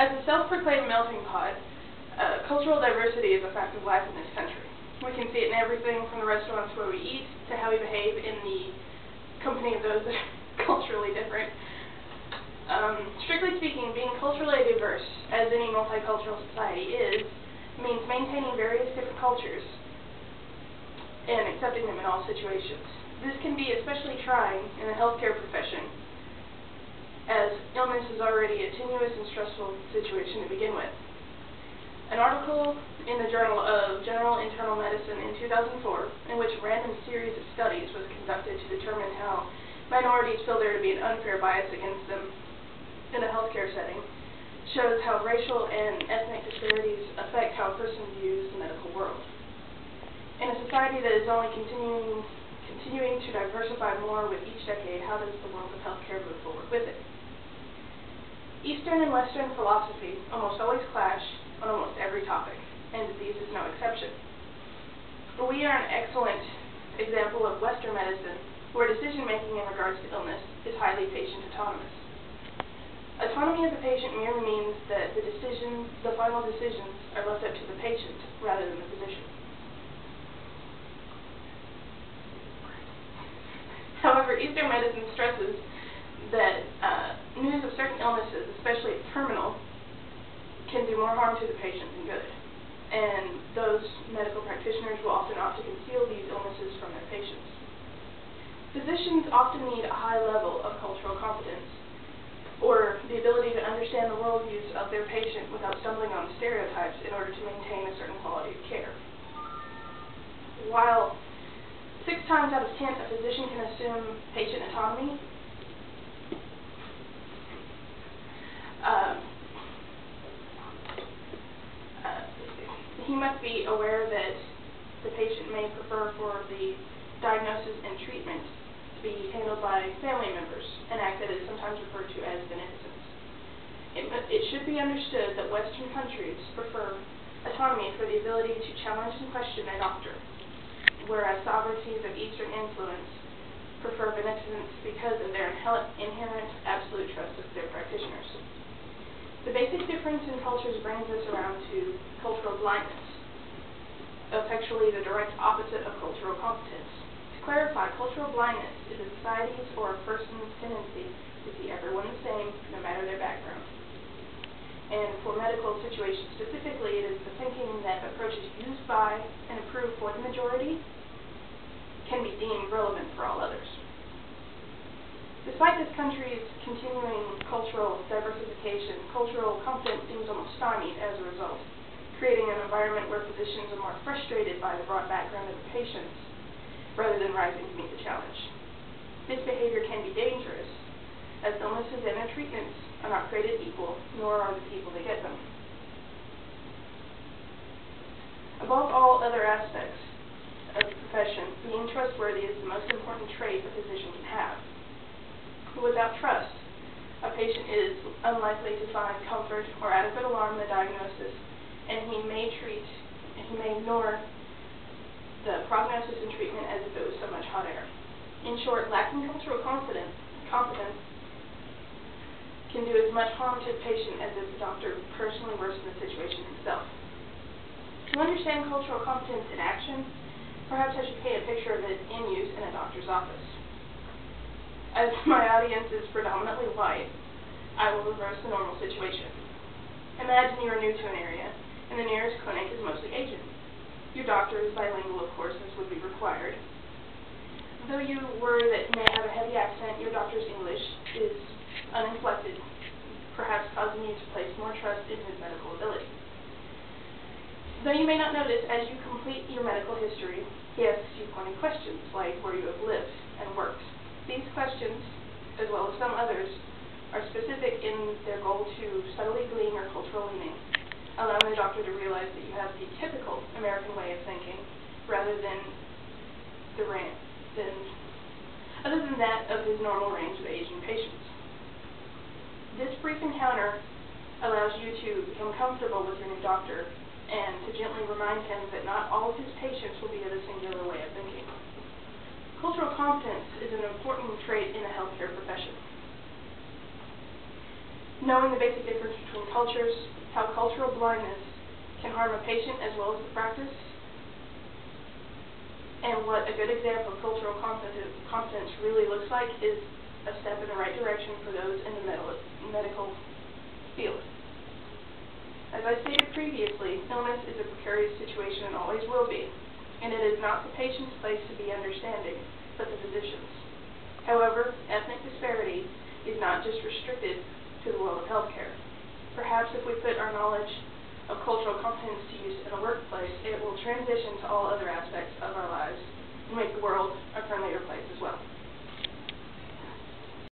As a self-proclaimed melting pot, cultural diversity is a fact of life in this country. We can see it in everything from the restaurants where we eat to how we behave in the company of those that are culturally different. Strictly speaking, being culturally diverse, as any multicultural society is, means maintaining various different cultures and accepting them in all situations. This can be especially trying in the healthcare profession, as illness is already a tenuous and stressful situation to begin with. An article in the Journal of General Internal Medicine in 2004, in which a random series of studies was conducted to determine how minorities feel there to be an unfair bias against them in a healthcare setting, shows how racial and ethnic disparities affect how a person views the medical world. In a society that is only continuing to diversify more with each decade, how does the world of healthcare move forward with it? Eastern and Western philosophy almost always clash on almost every topic, and disease is no exception. But we are an excellent example of Western medicine, where decision-making in regards to illness is highly patient autonomous. Autonomy of the patient merely means that the final decisions are left up to the patient rather than the physician. However, Eastern medicine stresses that news of certain illnesses, especially terminal, can do more harm to the patient than good. And those medical practitioners will often opt to conceal these illnesses from their patients. Physicians often need a high level of cultural competence, or the ability to understand the worldviews of their patient without stumbling on stereotypes in order to maintain a certain quality of care. While 6 times out of 10 a physician can assume patient autonomy, he must be aware that the patient may prefer for the diagnosis and treatment to be handled by family members, an act that is sometimes referred to as beneficence. It should be understood that Western countries prefer autonomy for the ability to challenge and question a doctor, whereas sovereignties of Eastern influence prefer beneficence because of their inherent absolute trust of their practitioners. The basic difference in cultures brings us around to cultural blindness, effectually the direct opposite of cultural competence. To clarify, cultural blindness is a society's or a person's tendency to see everyone the same, no matter their background. And for medical situations specifically, it is the thinking that approaches used by and approved for the majority can be deemed relevant for all others. Despite this country's continuing cultural diversification, cultural competence seems almost stymied as a result, creating an environment where physicians are more frustrated by the broad background of the patients rather than rising to meet the challenge. This behavior can be dangerous, as illnesses and their treatments are not created equal, nor are the people that get them. Above all other aspects of the profession, being trustworthy is the most important trait a physician can have. Without trust, a patient is unlikely to find comfort or adequate alarm in the diagnosis, and he may ignore the prognosis and treatment as if it was so much hot air. In short, lacking cultural competence can do as much harm to the patient as if the doctor personally worsened the situation himself. To understand cultural competence in action, perhaps I should paint a picture of it in use in a doctor's office. As my audience is predominantly white, I will reverse the normal situation. Imagine you are new to an area, and the nearest clinic is mostly Asian. Your doctor is bilingual, of course, as would be required. Though you worry that he may have a heavy accent, your doctor's English is uninflected, perhaps causing you to place more trust in his medical ability. Though you may not notice, as you complete your medical history, he asks you pointed questions like where you have lived and worked. These questions, as well as some others, are specific in their goal to subtly glean your cultural leaning, allowing the doctor to realize that you have the typical American way of thinking, rather than that of his normal range of Asian patients. This brief encounter allows you to become comfortable with your new doctor and to gently remind him that not all of his patients will be of a singular way of thinking. Cultural competence is an important trait in the healthcare profession. knowing the basic difference between cultures, how cultural blindness can harm a patient as well as the practice, and what a good example of cultural competence really looks like is a step in the right direction for those in the medical field. As I stated previously, illness is a precarious situation and always will be, and it is not the patient's place to be understanding, but the physician's. However, ethnic disparity is not just restricted to the world of healthcare. Perhaps if we put our knowledge of cultural competence to use in the workplace, it will transition to all other aspects of our lives and make the world a friendlier place as well.